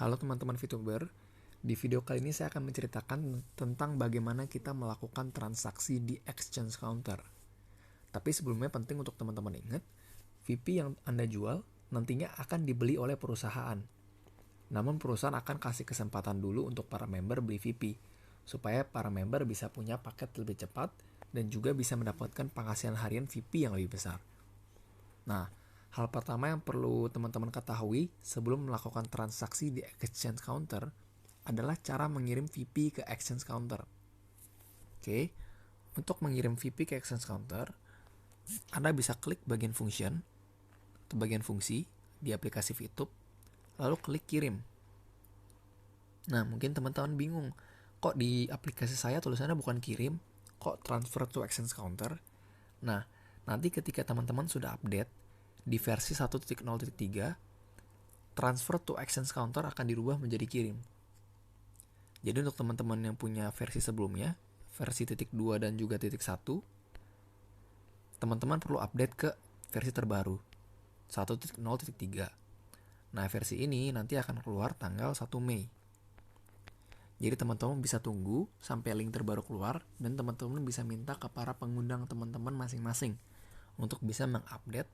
Halo teman-teman VTuber, di video kali ini saya akan menceritakan tentang bagaimana kita melakukan transaksi di exchange counter. Tapi sebelumnya penting untuk teman-teman ingat, VP yang Anda jual nantinya akan dibeli oleh perusahaan. Namun perusahaan akan kasih kesempatan dulu untuk para member beli VP, supaya para member bisa punya paket lebih cepat dan juga bisa mendapatkan penghasilan harian VP yang lebih besar. Nah, hal pertama yang perlu teman-teman ketahui sebelum melakukan transaksi di exchange counter adalah cara mengirim VP ke exchange counter. Oke, untuk mengirim VP ke exchange counter, Anda bisa klik bagian function atau bagian fungsi di aplikasi VTube, lalu klik kirim. Nah, mungkin teman-teman bingung, kok di aplikasi saya tulisannya bukan kirim, kok transfer to exchange counter? Nah, nanti ketika teman-teman sudah update di versi 1.0.3, transfer to exchange counter akan dirubah menjadi kirim. Jadi untuk teman-teman yang punya versi sebelumnya, versi 2 dan juga 1, teman-teman perlu update ke versi terbaru, 1.0.3. Nah, versi ini nanti akan keluar tanggal 1 Mei. Jadi teman-teman bisa tunggu sampai link terbaru keluar dan teman-teman bisa minta ke para pengundang teman-teman masing-masing untuk bisa mengupdate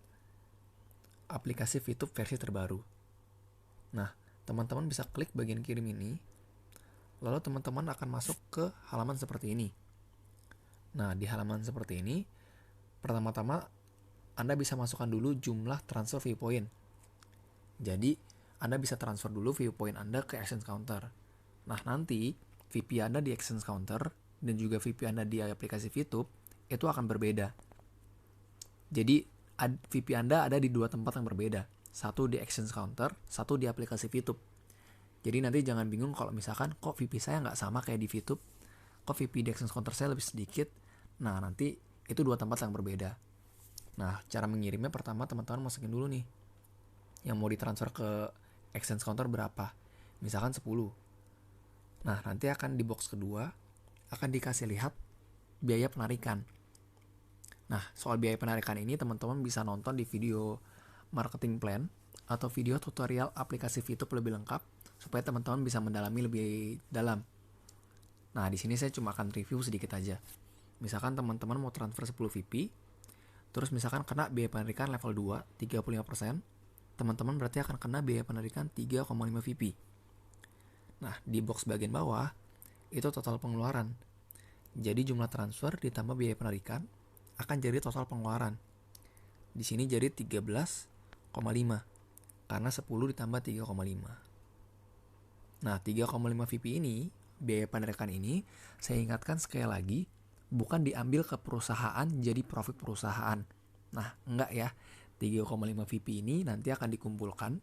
aplikasi VTube versi terbaru. Nah, teman-teman bisa klik bagian kirim ini, lalu teman-teman akan masuk ke halaman seperti ini. Nah, di halaman seperti ini, pertama-tama Anda bisa masukkan dulu jumlah transfer view point. Jadi, Anda bisa transfer dulu view point Anda ke exchange counter. Nah, nanti VP Anda di exchange counter dan juga VP Anda di aplikasi VTube itu akan berbeda. Jadi, VP Anda ada di dua tempat yang berbeda. Satu di exchange counter, satu di aplikasi VTube. Jadi nanti jangan bingung kalau misalkan kok VP saya nggak sama kayak di VTube, kok VP di exchange counter saya lebih sedikit. Nah, nanti itu dua tempat yang berbeda. Nah, cara mengirimnya pertama teman-teman masukin dulu nih, yang mau ditransfer ke exchange counter berapa. Misalkan 10. Nah, nanti akan di box kedua, akan dikasih lihat biaya penarikan. Nah, soal biaya penarikan ini teman-teman bisa nonton di video marketing plan atau video tutorial aplikasi VTube lebih lengkap supaya teman-teman bisa mendalami lebih dalam. Nah, di sini saya cuma akan review sedikit aja. Misalkan teman-teman mau transfer 10 VP, terus misalkan kena biaya penarikan level 2, 35%, teman-teman berarti akan kena biaya penarikan 3,5 VP. Nah, di box bagian bawah, itu total pengeluaran. Jadi jumlah transfer ditambah biaya penarikan akan jadi total pengeluaran. Di sini jadi 13,5 karena 10 ditambah 3,5. Nah, 3,5 VP ini, biaya penarikan ini, saya ingatkan sekali lagi, bukan diambil ke perusahaan jadi profit perusahaan. Nah, enggak ya. 3,5 VP ini nanti akan dikumpulkan.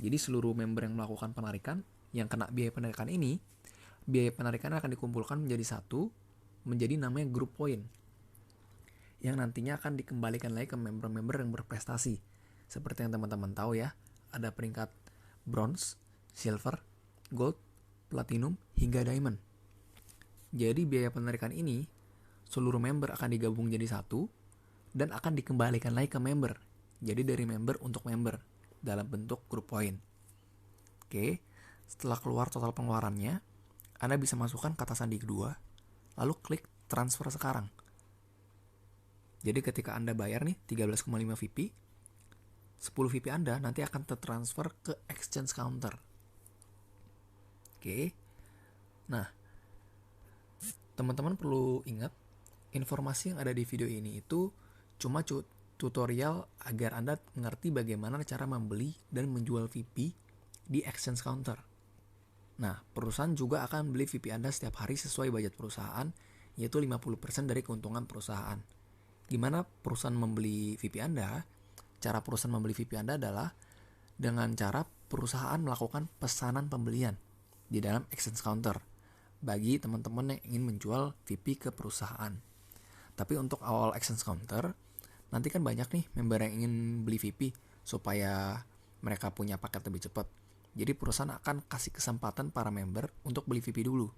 Jadi seluruh member yang melakukan penarikan, yang kena biaya penarikan ini, biaya penarikan akan dikumpulkan menjadi satu, menjadi namanya group point, yang nantinya akan dikembalikan lagi ke member-member yang berprestasi. Seperti yang teman-teman tahu ya, ada peringkat bronze, silver, gold, platinum, hingga diamond. Jadi biaya penarikan ini, seluruh member akan digabung jadi satu, dan akan dikembalikan lagi ke member. Jadi dari member untuk member, dalam bentuk group point. Oke, setelah keluar total pengeluarannya, Anda bisa masukkan kata sandi kedua, lalu klik transfer sekarang. Jadi ketika Anda bayar nih 13,5 VP, 10 VP Anda nanti akan tertransfer ke exchange counter. Oke. Nah, teman-teman perlu ingat, informasi yang ada di video ini itu cuma tutorial agar Anda mengerti bagaimana cara membeli dan menjual VP di exchange counter. Nah, perusahaan juga akan beli VP Anda setiap hari sesuai budget perusahaan, yaitu 50% dari keuntungan perusahaan. Gimana perusahaan membeli VP Anda? Cara perusahaan membeli VP Anda adalah dengan cara perusahaan melakukan pesanan pembelian di dalam exchange counter bagi teman-teman yang ingin menjual VP ke perusahaan. Tapi untuk awal exchange counter, nanti kan banyak nih member yang ingin beli VP supaya mereka punya paket lebih cepat. Jadi perusahaan akan kasih kesempatan para member untuk beli VP dulu,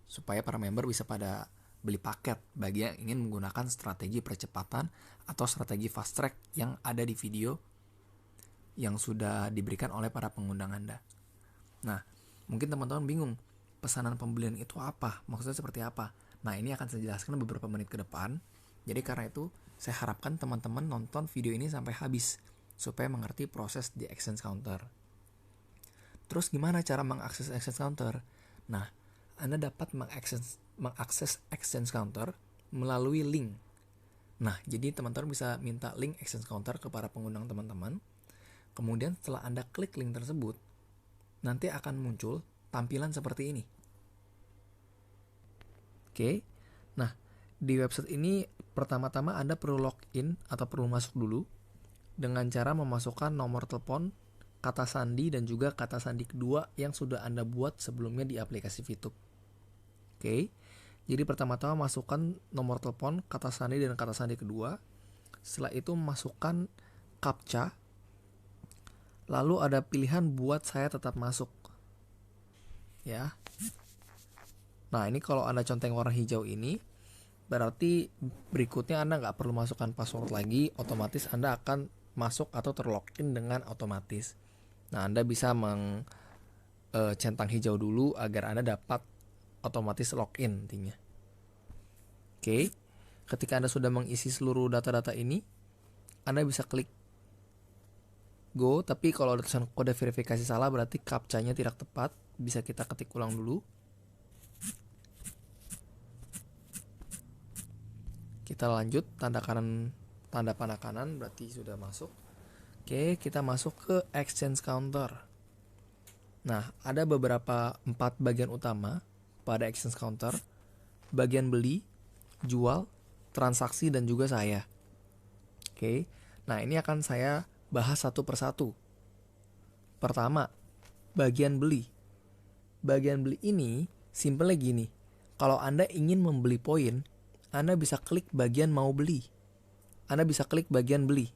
supaya para member bisa pada beli paket bagi yang ingin menggunakan strategi percepatan atau strategi fast track yang ada di video yang sudah diberikan oleh para pengundang Anda. Nah, mungkin teman-teman bingung, pesanan pembelian itu apa? Maksudnya seperti apa? Nah, ini akan saya jelaskan beberapa menit ke depan. Jadi karena itu, saya harapkan teman-teman nonton video ini sampai habis, supaya mengerti proses di exchange counter. Terus gimana cara mengakses exchange counter? Nah, Anda dapat mengakses exchange counter melalui link. Nah, jadi teman-teman bisa minta link exchange counter ke para pengundang teman-teman. Kemudian setelah Anda klik link tersebut, nanti akan muncul tampilan seperti ini. Oke. Nah, di website ini pertama-tama Anda perlu login atau perlu masuk dulu dengan cara memasukkan nomor telepon, kata sandi, dan juga kata sandi kedua yang sudah Anda buat sebelumnya di aplikasi VTube. Oke. Jadi pertama-tama masukkan nomor telepon, kata sandi, dan kata sandi kedua. Setelah itu masukkan CAPTCHA. Lalu ada pilihan buat saya tetap masuk. Ya. Nah, ini kalau Anda conteng warna hijau ini, berarti berikutnya Anda nggak perlu masukkan password lagi, otomatis Anda akan masuk atau terlogin dengan otomatis. Nah, Anda bisa centang hijau dulu agar Anda dapat otomatis login intinya. Oke, ketika Anda sudah mengisi seluruh data-data ini, Anda bisa klik go, tapi kalau ada tulisan kode verifikasi salah berarti captcha-nya tidak tepat. Bisa kita ketik ulang dulu. Kita lanjut, tanda panah kanan berarti sudah masuk. Oke, kita masuk ke exchange counter. Nah, ada beberapa 4 bagian utama pada exchange counter. Bagian beli, jual, transaksi, dan juga saya. Oke, nah ini akan saya bahas satu persatu. Pertama, bagian beli. Bagian beli ini simpelnya gini. Kalau Anda ingin membeli poin, Anda bisa klik bagian mau beli. Anda bisa klik bagian beli.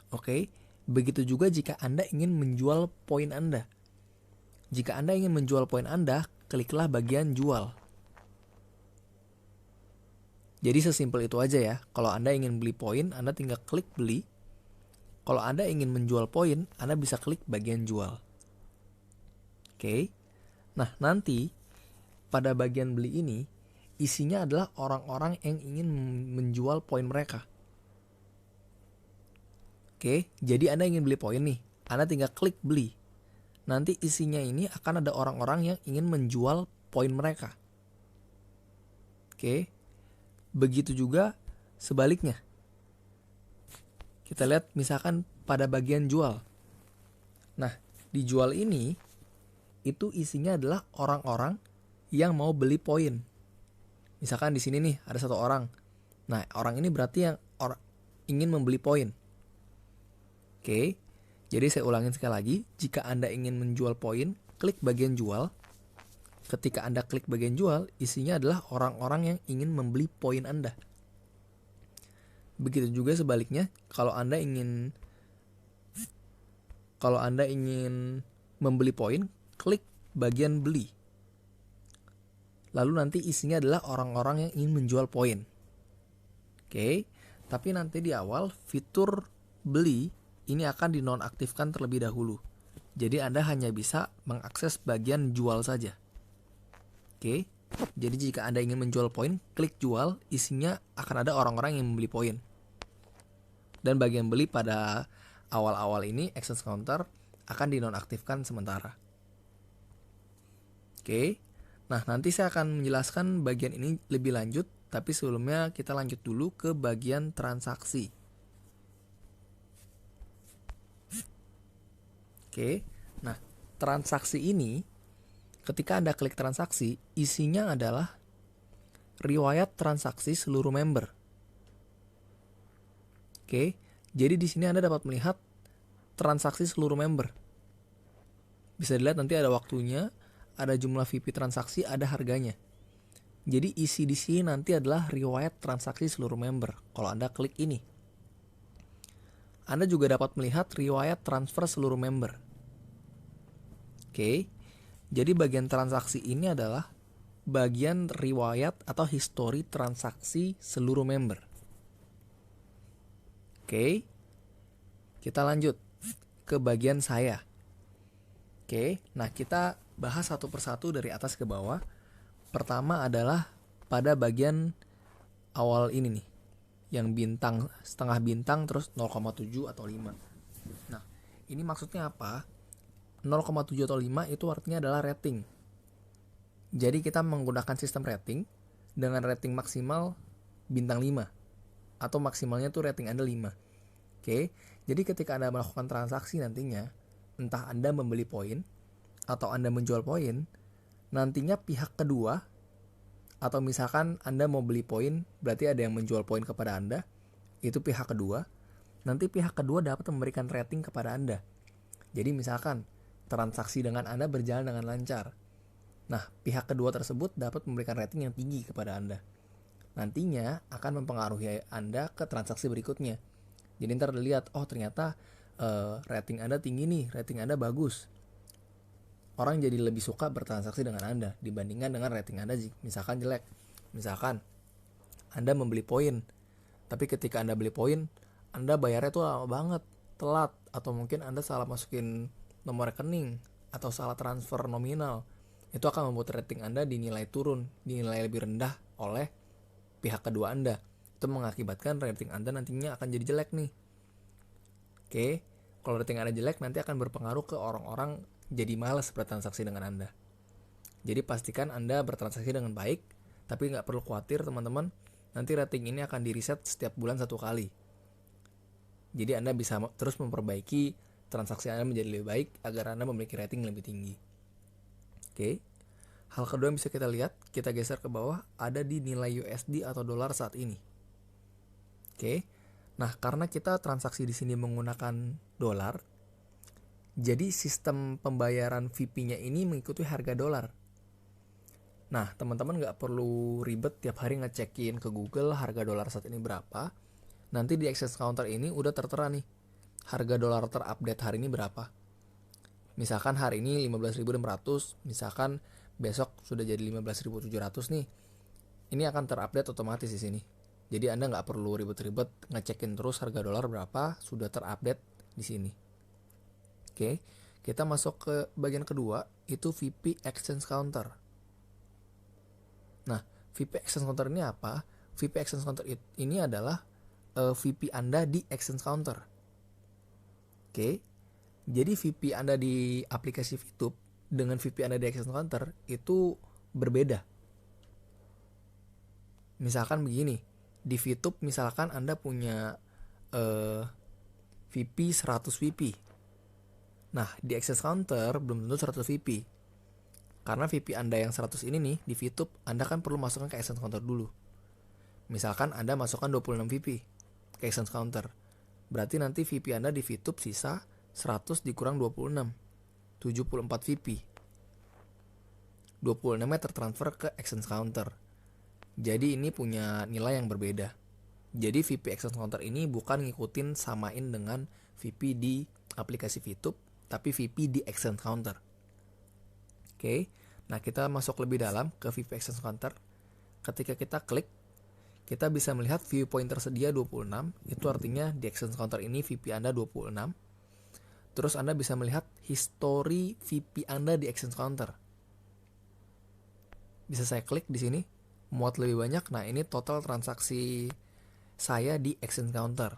Oke, begitu juga jika Anda ingin menjual poin Anda. Jika Anda ingin menjual poin Anda, kliklah bagian jual. Jadi sesimpel itu aja ya. Kalau Anda ingin beli poin, Anda tinggal klik beli. Kalau Anda ingin menjual poin, Anda bisa klik bagian jual. Oke. Nah, nanti pada bagian beli ini, isinya adalah orang-orang yang ingin menjual poin mereka. Oke, jadi Anda ingin beli poin nih. Anda tinggal klik beli. Nanti isinya ini akan ada orang-orang yang ingin menjual poin mereka. Oke. Begitu juga sebaliknya. Kita lihat misalkan pada bagian jual. Nah, di jual ini itu isinya adalah orang-orang yang mau beli poin. Misalkan di sini nih ada satu orang. Nah, orang ini berarti yang ingin membeli poin. Oke. Jadi saya ulangin sekali lagi, jika Anda ingin menjual poin, klik bagian jual. Ketika Anda klik bagian jual, isinya adalah orang-orang yang ingin membeli poin Anda. Begitu juga sebaliknya, kalau Anda ingin membeli poin, klik bagian beli. Lalu nanti isinya adalah orang-orang yang ingin menjual poin. Oke, tapi nanti di awal fitur beli ini akan dinonaktifkan terlebih dahulu. Jadi Anda hanya bisa mengakses bagian jual saja. Oke, jadi jika Anda ingin menjual poin, klik jual, isinya akan ada orang-orang yang membeli poin. Dan bagian beli pada awal-awal ini, exchange counter akan dinonaktifkan sementara. Oke, nah nanti saya akan menjelaskan bagian ini lebih lanjut, tapi sebelumnya kita lanjut dulu ke bagian transaksi. Oke, nah transaksi ini ketika Anda klik transaksi, isinya adalah riwayat transaksi seluruh member. Oke, jadi di sini Anda dapat melihat transaksi seluruh member. Bisa dilihat nanti ada waktunya, ada jumlah VP transaksi, ada harganya. Jadi isi di sini nanti adalah riwayat transaksi seluruh member. Kalau Anda klik ini, Anda juga dapat melihat riwayat transfer seluruh member. Oke, jadi bagian transaksi ini adalah bagian riwayat atau histori transaksi seluruh member. Oke, kita lanjut ke bagian saya. Oke, nah kita bahas satu persatu dari atas ke bawah. Pertama adalah pada bagian awal ini nih, yang bintang, setengah bintang terus 0,7 atau 5. Nah, ini maksudnya apa? 0,7 atau 5 itu artinya adalah rating. Jadi kita menggunakan sistem rating dengan rating maksimal bintang 5 atau maksimalnya tuh rating Anda 5. Oke, jadi ketika Anda melakukan transaksi nantinya, entah Anda membeli poin atau Anda menjual poin, nantinya pihak kedua, atau misalkan Anda mau beli poin, berarti ada yang menjual poin kepada Anda, itu pihak kedua. Nanti pihak kedua dapat memberikan rating kepada Anda. Jadi misalkan transaksi dengan Anda berjalan dengan lancar. Nah, pihak kedua tersebut dapat memberikan rating yang tinggi kepada Anda. Nantinya akan mempengaruhi Anda ke transaksi berikutnya. Jadi ntar dilihat, oh ternyata rating Anda tinggi nih, rating Anda bagus. Orang jadi lebih suka bertransaksi dengan Anda dibandingkan dengan rating Anda misalkan jelek. Misalkan Anda membeli poin, tapi ketika Anda beli poin, Anda bayarnya tuh lama banget, telat, atau mungkin Anda salah masukin nomor rekening atau salah transfer nominal. Itu akan membuat rating Anda dinilai turun, dinilai lebih rendah oleh pihak kedua Anda. Itu mengakibatkan rating Anda nantinya akan jadi jelek nih. Oke, kalau rating Anda jelek nanti akan berpengaruh ke orang-orang jadi malas bertransaksi dengan Anda. Jadi pastikan Anda bertransaksi dengan baik, tapi nggak perlu khawatir teman-teman, nanti rating ini akan di-reset setiap bulan 1 kali. Jadi Anda bisa terus memperbaiki transaksi Anda menjadi lebih baik agar Anda memiliki rating lebih tinggi. Oke, hal kedua yang bisa kita lihat, kita geser ke bawah, ada di nilai USD atau dolar saat ini. Oke, nah karena kita transaksi di sini menggunakan dolar, jadi sistem pembayaran VP-nya ini mengikuti harga dolar. Nah, teman-teman nggak perlu ribet tiap hari ngecekin ke Google harga dolar saat ini berapa. Nanti di exchange counter ini udah tertera nih, harga dolar terupdate hari ini berapa. Misalkan hari ini 15.600, misalkan besok sudah jadi 15.700 nih. Ini akan terupdate otomatis di sini. Jadi Anda nggak perlu ribet-ribet ngecekin terus harga dolar berapa, sudah terupdate di sini. Oke, kita masuk ke bagian kedua, itu VP Exchange Counter. Nah, VP Exchange Counter ini apa? VP Exchange Counter ini adalah VP Anda di Exchange Counter. Oke, jadi VP Anda di aplikasi VTube dengan VP Anda di Exchange Counter itu berbeda. Misalkan begini, di VTube misalkan Anda punya VP 100 VP. Nah, di Exchange Counter belum tentu 100 VP. Karena VP Anda yang 100 ini nih, di VTube, Anda kan perlu masukkan ke Exchange Counter dulu. Misalkan Anda masukkan 26 VP ke Exchange Counter. Berarti nanti VP Anda di VTube sisa 100 dikurang 26. 74 VP. 26-nya tertransfer ke Exchange Counter. Jadi ini punya nilai yang berbeda. Jadi VP Exchange Counter ini bukan ngikutin samain dengan VP di aplikasi VTube, tapi VP di Exchange Counter. Oke, nah kita masuk lebih dalam ke VP Exchange Counter. Ketika kita klik, kita bisa melihat viewpoint tersedia 26. Itu artinya di Exchange Counter ini VP Anda 26. Terus Anda bisa melihat history VP Anda di Exchange Counter. Bisa saya klik di sini, muat lebih banyak. Nah, ini total transaksi saya di Exchange Counter.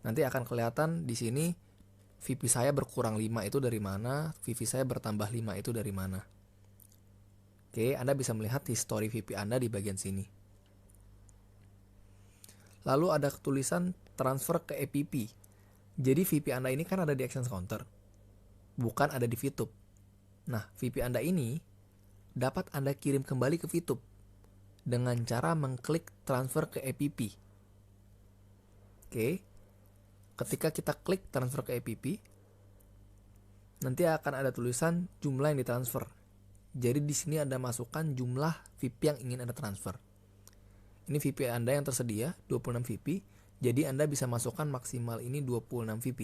Nanti akan kelihatan di sini VP saya berkurang 5 itu dari mana, VP saya bertambah 5 itu dari mana. Oke, Anda bisa melihat history VP Anda di bagian sini. Lalu ada tulisan transfer ke EPP. Jadi VP Anda ini kan ada di Exchange Counter, bukan ada di VTube. Nah, VP Anda ini dapat Anda kirim kembali ke VTube dengan cara mengklik transfer ke EPP. Oke. Ketika kita klik transfer ke EPP, nanti akan ada tulisan jumlah yang ditransfer. Jadi di sini Anda masukkan jumlah VP yang ingin Anda transfer. Ini VP Anda yang tersedia, 26 VP. Jadi Anda bisa masukkan maksimal ini 26 VP.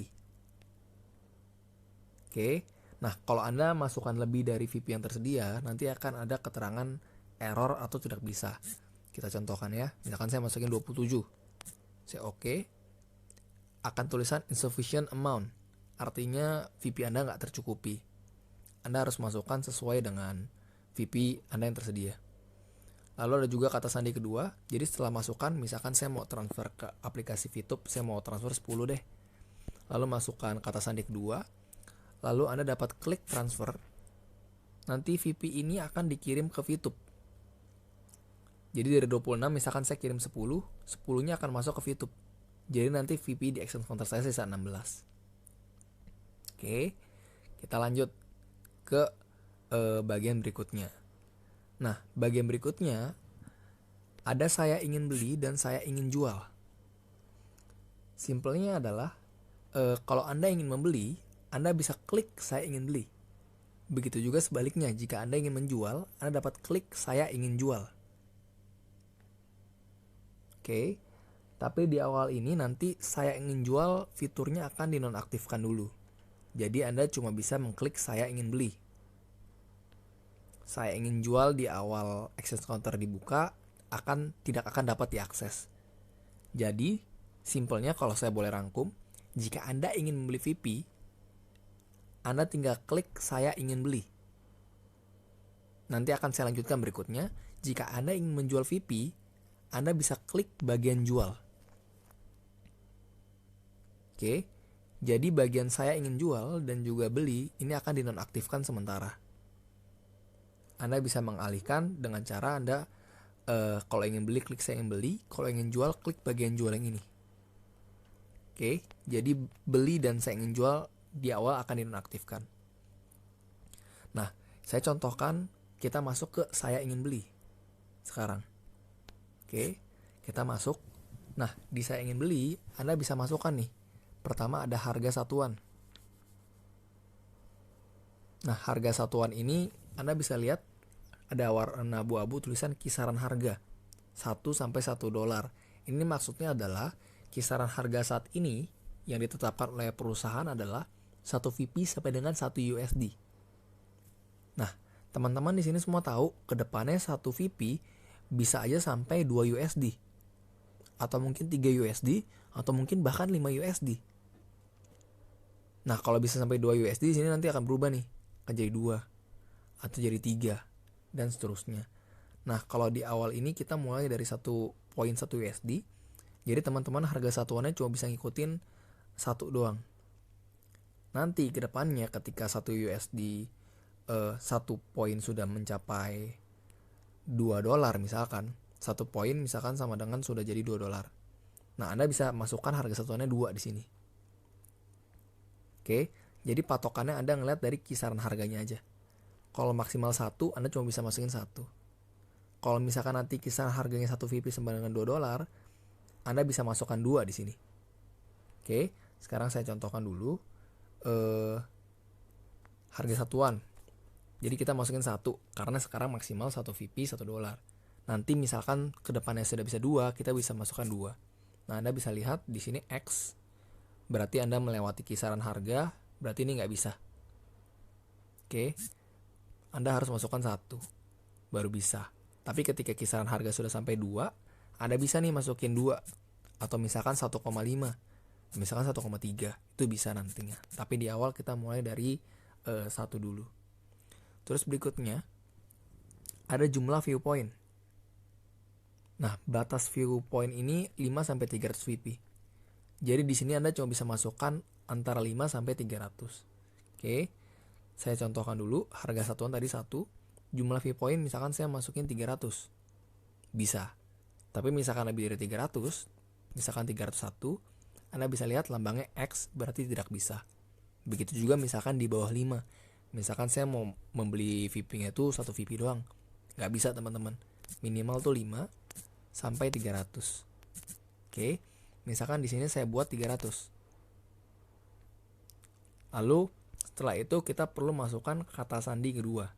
Oke. Nah, kalau Anda masukkan lebih dari VP yang tersedia, nanti akan ada keterangan error atau tidak bisa. Kita contohkan ya. Misalkan saya masukin 27. Saya oke. Akan tulisan insufficient amount. Artinya VP Anda nggak tercukupi. Anda harus masukkan sesuai dengan VP Anda yang tersedia. Lalu ada juga kata sandi kedua. Jadi setelah masukkan, misalkan saya mau transfer ke aplikasi VTube, saya mau transfer 10 deh. Lalu masukkan kata sandi kedua. Lalu Anda dapat klik transfer. Nanti VP ini akan dikirim ke VTube. Jadi dari 26 misalkan saya kirim 10, 10-nya akan masuk ke VTube. Jadi nanti VP di exchange counter saya sisa 16. Oke, kita lanjut ke bagian berikutnya. Nah, bagian berikutnya ada saya ingin beli dan saya ingin jual. Simpelnya adalah kalau Anda ingin membeli, Anda bisa klik saya ingin beli. Begitu juga sebaliknya, jika Anda ingin menjual, Anda dapat klik saya ingin jual. Oke, tapi di awal ini nanti saya ingin jual fiturnya akan dinonaktifkan dulu. Jadi Anda cuma bisa mengklik saya ingin beli. Saya ingin jual di awal exchange counter dibuka tidak akan dapat diakses. Jadi simpelnya kalau saya boleh rangkum, jika Anda ingin membeli VP, Anda tinggal klik saya ingin beli. Nanti akan saya lanjutkan berikutnya. Jika Anda ingin menjual VP, Anda bisa klik bagian jual. Oke, jadi bagian saya ingin jual dan juga beli ini akan dinonaktifkan sementara. Anda bisa mengalihkan dengan cara Anda kalau ingin beli klik saya ingin beli, kalau ingin jual klik bagian jual yang ini. Oke, jadi beli dan saya ingin jual di awal akan dinonaktifkan. Nah, saya contohkan kita masuk ke saya ingin beli sekarang. Oke, kita masuk. Nah, di saya ingin beli, Anda bisa masukkan nih. Pertama ada harga satuan. Nah, harga satuan ini Anda bisa lihat ada warna abu-abu tulisan kisaran harga 1 sampai 1 dolar. Ini maksudnya adalah kisaran harga saat ini yang ditetapkan oleh perusahaan adalah 1 VP sampai dengan 1 USD. Nah, teman-teman di sini semua tahu ke depannya 1 VP bisa aja sampai 2 USD. Atau mungkin 3 USD atau mungkin bahkan 5 USD. Nah, kalau bisa sampai 2 USD di sini nanti akan berubah nih, akan jadi 2 atau jadi 3 dan seterusnya. Nah, kalau di awal ini kita mulai dari 1.1 USD. Jadi teman-teman harga satuannya cuma bisa ngikutin 1 doang. Nanti ke depannya ketika 1 USD 1 poin sudah mencapai 2 dolar misalkan, 1 poin misalkan sama dengan sudah jadi 2 dolar. Nah, Anda bisa masukkan harga satuannya 2 di sini. Oke, jadi patokannya Anda ngeliat dari kisaran harganya aja. Kalau maksimal 1, Anda cuma bisa masukin 1. Kalau misalkan nanti kisaran harganya 1 VP sama dengan 2 dolar, Anda bisa masukkan 2 di sini. Oke, sekarang saya contohkan dulu harga satuan. Jadi kita masukin 1 karena sekarang maksimal 1 VP 1 dolar. Nanti misalkan ke depannya sudah bisa 2, kita bisa masukkan 2. Nah, Anda bisa lihat di sini X berarti Anda melewati kisaran harga, berarti ini nggak bisa. Oke, Anda harus masukkan 1 baru bisa. Tapi ketika kisaran harga sudah sampai 2, Anda bisa nih masukin 2 atau misalkan 1,5, misalkan 1,3, itu bisa nantinya. Tapi di awal kita mulai dari 1 dulu. Terus berikutnya ada jumlah viewpoint. Nah, batas viewpoint ini 5 sampai 300 VP. Jadi di sini Anda cuma bisa masukkan antara 5 sampai 300. Oke. Saya contohkan dulu, harga satuan tadi 1, jumlah viewpoint misalkan saya masukin 300. Bisa. Tapi misalkan lebih dari 300, misalkan 301, Anda bisa lihat lambangnya X berarti tidak bisa. Begitu juga misalkan di bawah 5. Misalkan saya mau membeli VP-nya itu 1 VP doang. Nggak bisa teman-teman. Minimal tuh 5 sampai 300. Oke. Misalkan di sini saya buat 300. Lalu setelah itu kita perlu masukkan kata sandi kedua.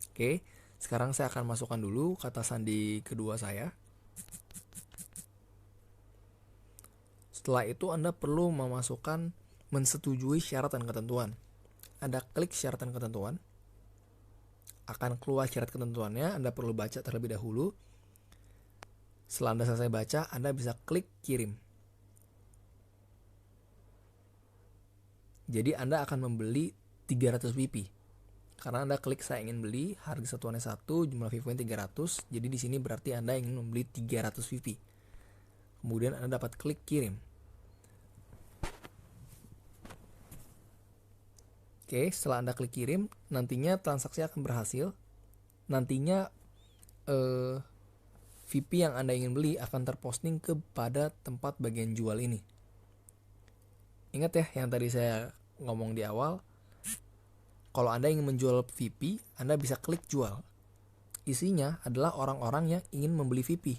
Oke, sekarang saya akan masukkan dulu kata sandi kedua saya. Setelah itu Anda perlu memasukkan mensetujui syarat dan ketentuan. Anda klik syarat dan ketentuan. Akan keluar syarat ketentuannya, Anda perlu baca terlebih dahulu. Setelah Anda selesai baca, Anda bisa klik kirim. Jadi Anda akan membeli 300 VP. Karena Anda klik saya ingin beli, harga satuannya 1, jumlah VP 300. Jadi di sini berarti Anda ingin membeli 300 VP. Kemudian Anda dapat klik kirim. Oke, setelah Anda klik kirim, nantinya transaksi akan berhasil. Nantinya VP yang Anda ingin beli akan terposting kepada tempat bagian jual ini. Ingat ya yang tadi saya ngomong di awal, kalau Anda ingin menjual VP, Anda bisa klik jual. Isinya adalah orang-orang yang ingin membeli VP.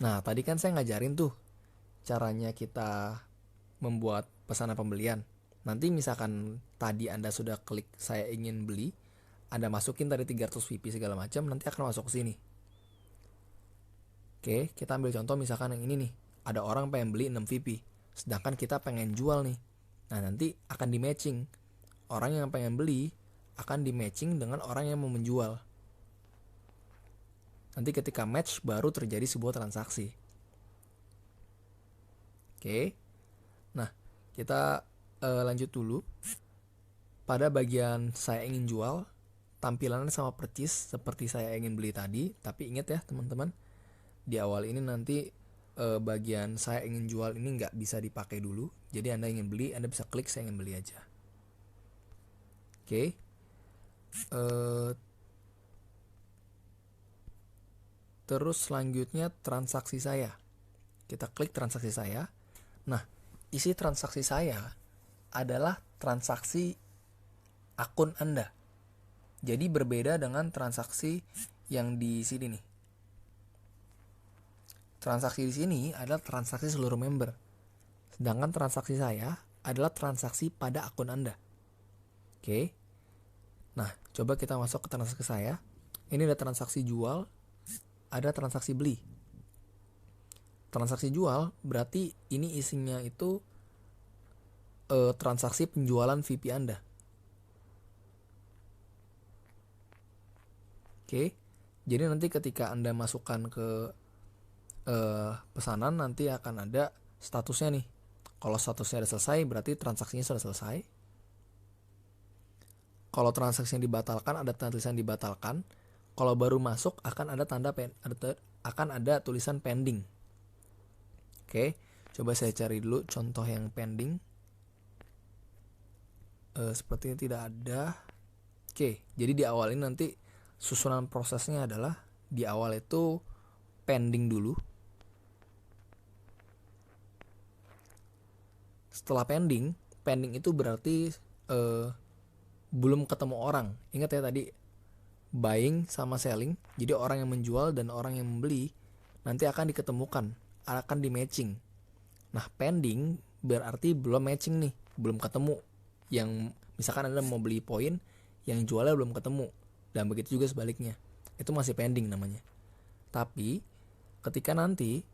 Nah, tadi kan saya ngajarin tuh caranya kita membuat pesanan pembelian. Nanti misalkan tadi Anda sudah klik saya ingin beli, Anda masukin tadi 300 VP segala macam, nanti akan masuk ke sini. Oke, kita ambil contoh misalkan yang ini nih. Ada orang pengen beli 6 VP, sedangkan kita pengen jual nih. Nah, nanti akan di matching. Orang yang pengen beli akan di matching dengan orang yang mau menjual. Nanti ketika match baru terjadi sebuah transaksi. Oke. Nah, kita lanjut dulu. Pada bagian saya ingin jual, tampilannya sama percis seperti saya ingin beli tadi. Tapi ingat ya teman-teman, di awal ini nanti bagian saya ingin jual ini nggak bisa dipakai dulu. Jadi Anda ingin beli, Anda bisa klik saya ingin beli aja. Oke. Terus selanjutnya transaksi saya. Kita klik transaksi saya. Nah, isi transaksi saya adalah transaksi akun Anda. Jadi berbeda dengan transaksi yang di sini nih. Transaksi di sini adalah transaksi seluruh member. Sedangkan transaksi saya adalah transaksi pada akun Anda. Oke. Nah, coba kita masuk ke transaksi saya. Ini ada transaksi jual, ada transaksi beli. Transaksi jual berarti ini isinya itu transaksi penjualan VP Anda. Oke. Jadi nanti ketika Anda masukkan ke pesanan, nanti akan ada statusnya nih. Kalau statusnya sudah selesai berarti transaksinya sudah selesai. Kalau transaksi yang dibatalkan ada tulisan dibatalkan. Kalau baru masuk akan ada akan ada tulisan pending. Oke, coba saya cari dulu contoh yang pending. Sepertinya tidak ada. Oke, jadi di awal ini nanti susunan prosesnya adalah di awal itu pending dulu. Setelah pending itu berarti belum ketemu orang. Ingat ya tadi buying sama selling. Jadi orang yang menjual dan orang yang membeli nanti akan diketemukan, akan di matching. Nah, pending berarti belum matching nih, belum ketemu. Yang misalkan Anda mau beli poin, yang jualnya belum ketemu. Dan begitu juga sebaliknya. Itu masih pending namanya. Tapi ketika nanti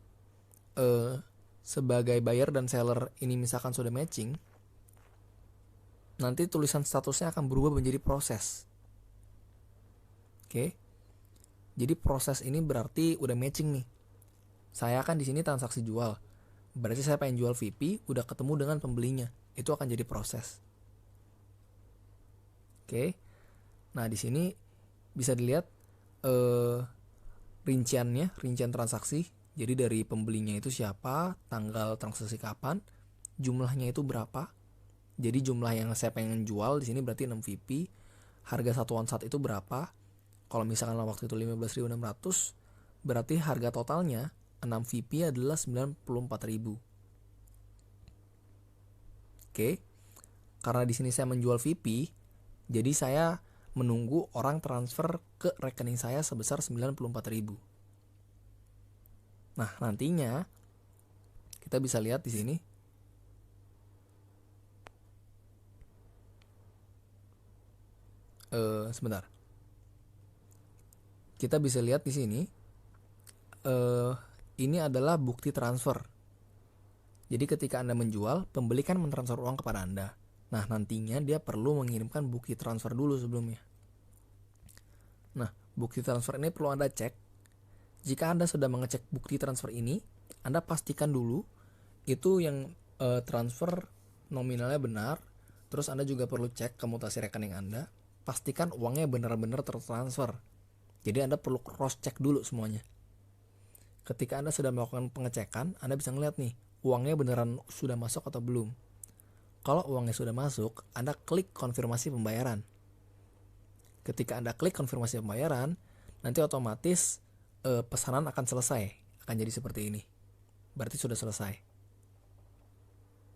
sebagai buyer dan seller ini misalkan sudah matching, nanti tulisan statusnya akan berubah menjadi proses. Oke. Jadi proses ini berarti udah matching nih. Saya kan di sini transaksi jual. Berarti saya pengen jual VP, udah ketemu dengan pembelinya. Itu akan jadi proses. Oke. Nah, di sini bisa dilihat rincian transaksi. Jadi dari pembelinya itu siapa, tanggal transaksi kapan, jumlahnya itu berapa. Jadi jumlah yang saya pengen jual di sini berarti 6 VP. Harga satuan saat itu berapa? Kalau misalkan waktu itu 15.600, berarti harga totalnya 6 VP adalah 94.000. Oke. Karena di sini saya menjual VP, jadi saya menunggu orang transfer ke rekening saya sebesar 94.000. Nah, nantinya kita bisa lihat di sini. Sebentar. Kita bisa lihat di sini. Ini adalah bukti transfer. Jadi ketika Anda menjual, pembeli kan mentransfer uang kepada Anda. Nah, nantinya dia perlu mengirimkan bukti transfer dulu sebelumnya. Nah, bukti transfer ini perlu Anda cek. Jika Anda sudah mengecek bukti transfer ini, Anda pastikan dulu itu yang transfer nominalnya benar, Terus Anda juga perlu cek ke mutasi rekening Anda, pastikan uangnya benar-benar tertransfer. Jadi Anda perlu cross check dulu semuanya. Ketika Anda sudah melakukan pengecekan, Anda bisa ngeliat nih, uangnya beneran sudah masuk atau belum. Kalau uangnya sudah masuk, Anda klik konfirmasi pembayaran. Ketika Anda klik konfirmasi pembayaran, nanti otomatis pesanan akan selesai. Akan jadi seperti ini. Berarti sudah selesai.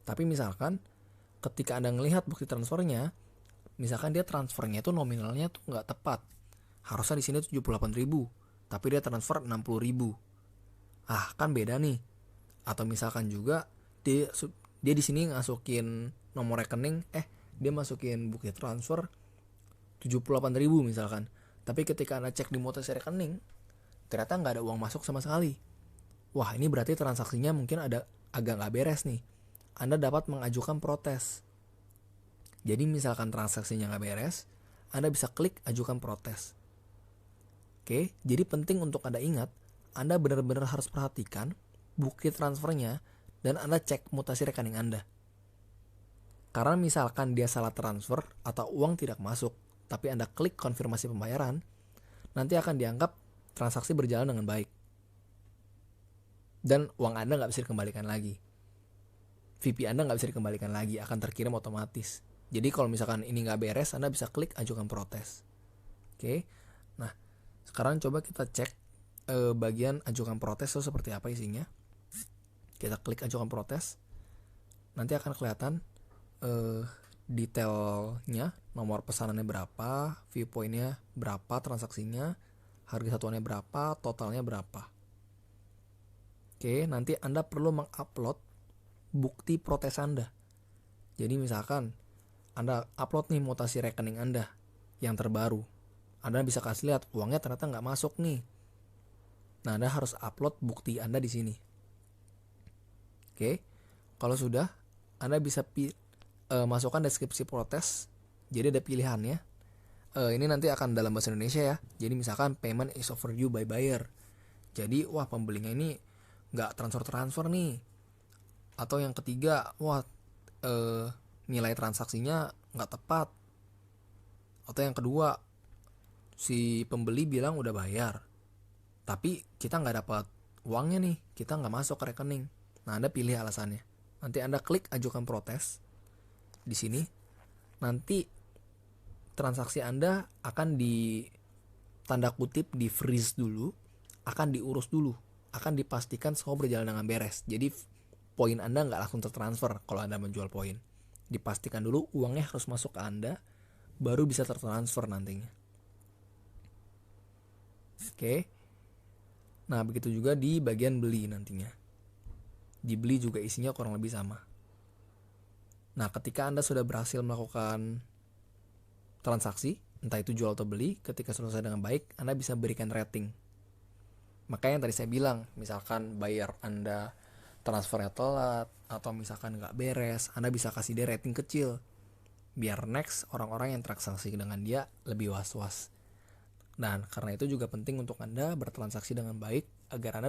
Tapi misalkan ketika Anda melihat bukti transfernya, misalkan dia transfernya itu nominalnya tuh nggak tepat. Harusnya di sini 78.000, tapi dia transfer 60.000. Ah, kan beda nih. Atau misalkan juga dia di sini masukin nomor rekening, dia masukin bukti transfer 78.000 misalkan. Tapi ketika Anda cek di mutasi rekening, ternyata nggak ada uang masuk sama sekali. Wah, ini berarti transaksinya mungkin ada agak nggak beres nih. Anda dapat mengajukan protes. Jadi misalkan transaksinya nggak beres, Anda bisa klik ajukan protes. Oke, jadi penting untuk Anda ingat, Anda benar-benar harus perhatikan bukti transfernya dan Anda cek mutasi rekening Anda. Karena misalkan dia salah transfer atau uang tidak masuk, tapi Anda klik konfirmasi pembayaran, nanti akan dianggap transaksi berjalan dengan baik. Dan uang Anda nggak bisa dikembalikan lagi. VP Anda nggak bisa dikembalikan lagi, akan terkirim otomatis. Jadi kalau misalkan ini nggak beres, Anda bisa klik ajukan protes. Oke, nah sekarang coba kita cek bagian ajukan protes itu seperti apa isinya. Kita klik ajukan protes, nanti akan kelihatan detailnya, nomor pesanannya berapa, viewpointnya berapa, transaksinya, harga satuannya berapa, totalnya berapa. Oke, nanti Anda perlu mengupload bukti protes Anda. Jadi misalkan Anda upload nih mutasi rekening Anda yang terbaru, Anda bisa kasih lihat uangnya ternyata nggak masuk nih. Nah, Anda harus upload bukti Anda di sini. Oke, kalau sudah, Anda bisa masukkan deskripsi protes. Jadi ada pilihannya. Ini nanti akan dalam bahasa Indonesia ya. Jadi misalkan payment is overdue by buyer. Jadi wah pembelinya ini nggak transfer nih. Atau yang ketiga, wah nilai transaksinya nggak tepat. Atau yang kedua, si pembeli bilang udah bayar, tapi kita nggak dapat uangnya nih, kita nggak masuk ke rekening. Nah, Anda pilih alasannya. Nanti Anda klik ajukan protes di sini. Nanti transaksi Anda akan di tanda kutip di freeze dulu, akan diurus dulu, akan dipastikan semua berjalan dengan beres. Jadi poin Anda nggak langsung tertransfer kalau Anda menjual poin. Dipastikan dulu uangnya harus masuk ke Anda, baru bisa tertransfer nantinya. Oke. Nah, begitu juga di bagian beli nantinya. Di beli juga isinya kurang lebih sama. Nah, ketika Anda sudah berhasil melakukan transaksi, entah itu jual atau beli, ketika selesai dengan baik, Anda bisa berikan rating. Makanya yang tadi saya bilang, misalkan buyer Anda transfernya telat, atau misalkan nggak beres, Anda bisa kasih dia rating kecil. Biar next orang-orang yang transaksi dengan dia lebih was-was. Dan karena itu juga penting untuk Anda bertransaksi dengan baik agar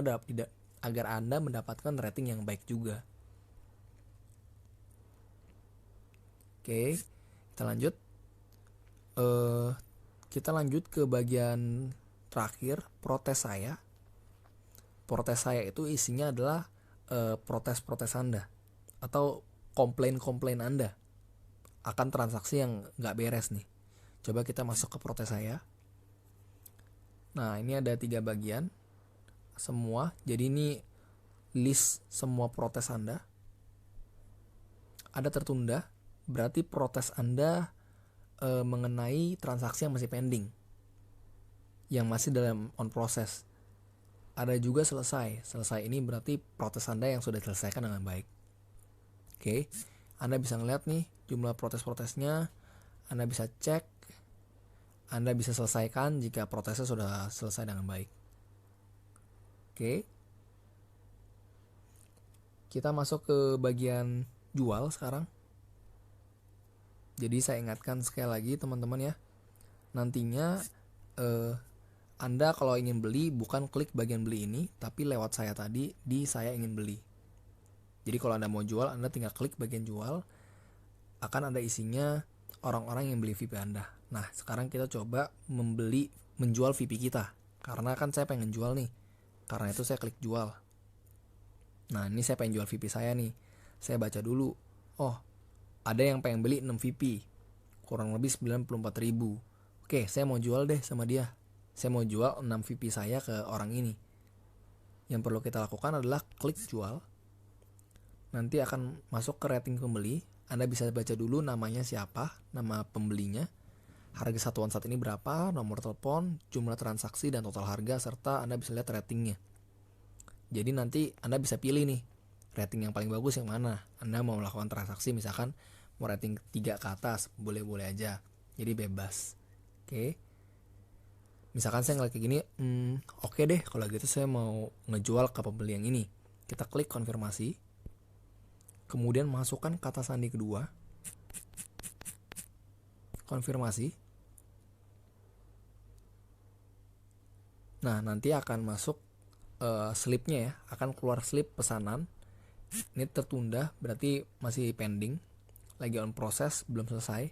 Anda mendapatkan rating yang baik juga. Oke, kita lanjut. Kita lanjut ke bagian terakhir, protes saya. Protes saya itu isinya adalah protes-protes Anda atau komplain-komplain Anda akan transaksi yang nggak beres nih. Coba kita masuk ke protes saya. Nah, ini ada 3 bagian semua. Jadi ini list semua protes Anda. Ada tertunda, berarti protes Anda mengenai transaksi yang masih pending, yang masih dalam on process. Ada juga selesai. Selesai ini berarti protes Anda yang sudah diselesaikan dengan baik. Oke, Anda bisa ngeliat nih jumlah protes-protesnya. Anda bisa cek. Anda bisa selesaikan jika protesnya sudah selesai dengan baik. Oke. Kita masuk ke bagian jual sekarang. Jadi saya ingatkan sekali lagi teman-teman ya. Nantinya Anda kalau ingin beli bukan klik bagian beli ini, tapi lewat saya tadi di saya ingin beli. Jadi kalau Anda mau jual, Anda tinggal klik bagian jual. akan ada isinya orang-orang yang beli VP Anda. Nah, sekarang kita coba menjual VP kita. Karena kan saya pengen jual nih. Karena itu saya klik jual. Nah, ini saya pengen jual VP saya nih. Saya baca dulu. Oh, ada yang pengen beli 6 VP. Kurang lebih 94.000. Oke, saya mau jual deh sama dia. Saya mau jual 6 VP saya ke orang ini. Yang perlu kita lakukan adalah klik jual. Nanti akan masuk ke rating pembeli. Anda bisa baca dulu namanya siapa, nama pembelinya, harga satuan saat ini berapa, nomor telepon, jumlah transaksi, dan total harga, serta Anda bisa lihat ratingnya. Jadi nanti Anda bisa pilih nih, rating yang paling bagus yang mana. Anda mau melakukan transaksi, misalkan mau rating 3 ke atas, boleh-boleh aja. Jadi bebas. Oke. Misalkan saya ngeliat kayak gini, oke deh kalau gitu saya mau ngejual ke pembeli yang ini. Kita klik konfirmasi. Kemudian masukkan kata sandi kedua. Konfirmasi. Nah, nanti akan masuk slipnya ya. Akan keluar slip pesanan. Ini tertunda, berarti masih pending. Lagi on proses, belum selesai.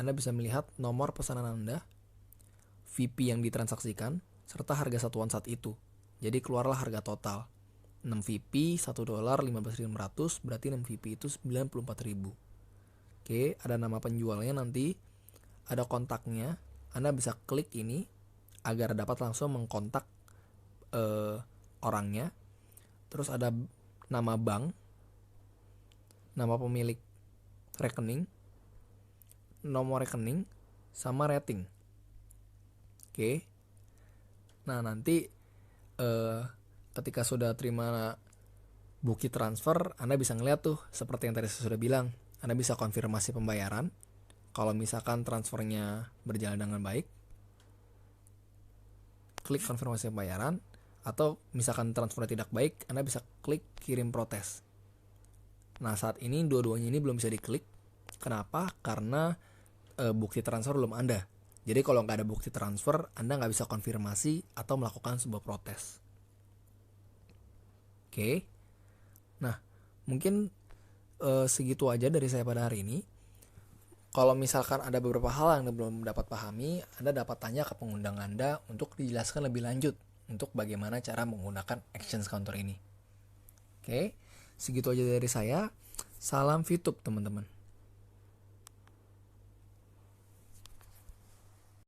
Anda bisa melihat nomor pesanan Anda, VP yang ditransaksikan, serta harga satuan saat itu. Jadi keluarlah harga total. 6 VP, $1, 15.500, berarti 6 VP itu 94.000. Oke, ada nama penjualnya nanti, ada kontaknya. Anda bisa klik ini agar dapat langsung mengkontak orangnya. Terus ada nama bank, nama pemilik rekening, nomor rekening, sama rating. Oke. Nah, nanti ketika sudah terima bukti transfer, Anda bisa ngeliat tuh seperti yang tadi saya sudah bilang. Anda bisa konfirmasi pembayaran. Kalau misalkan transfernya berjalan dengan baik, klik konfirmasi pembayaran. Atau misalkan transfernya tidak baik, Anda bisa klik kirim protes. Nah, saat ini dua-duanya ini belum bisa diklik. Kenapa? Karena bukti transfer belum ada. Jadi kalau nggak ada bukti transfer, Anda nggak bisa konfirmasi atau melakukan sebuah protes. Oke. Nah, mungkin segitu aja dari saya pada hari ini. Kalau misalkan ada beberapa hal yang Anda belum dapat pahami, Anda dapat tanya ke pengundang Anda untuk dijelaskan lebih lanjut untuk bagaimana cara menggunakan exchange counter ini. Oke, segitu aja dari saya. Salam VTube teman-teman.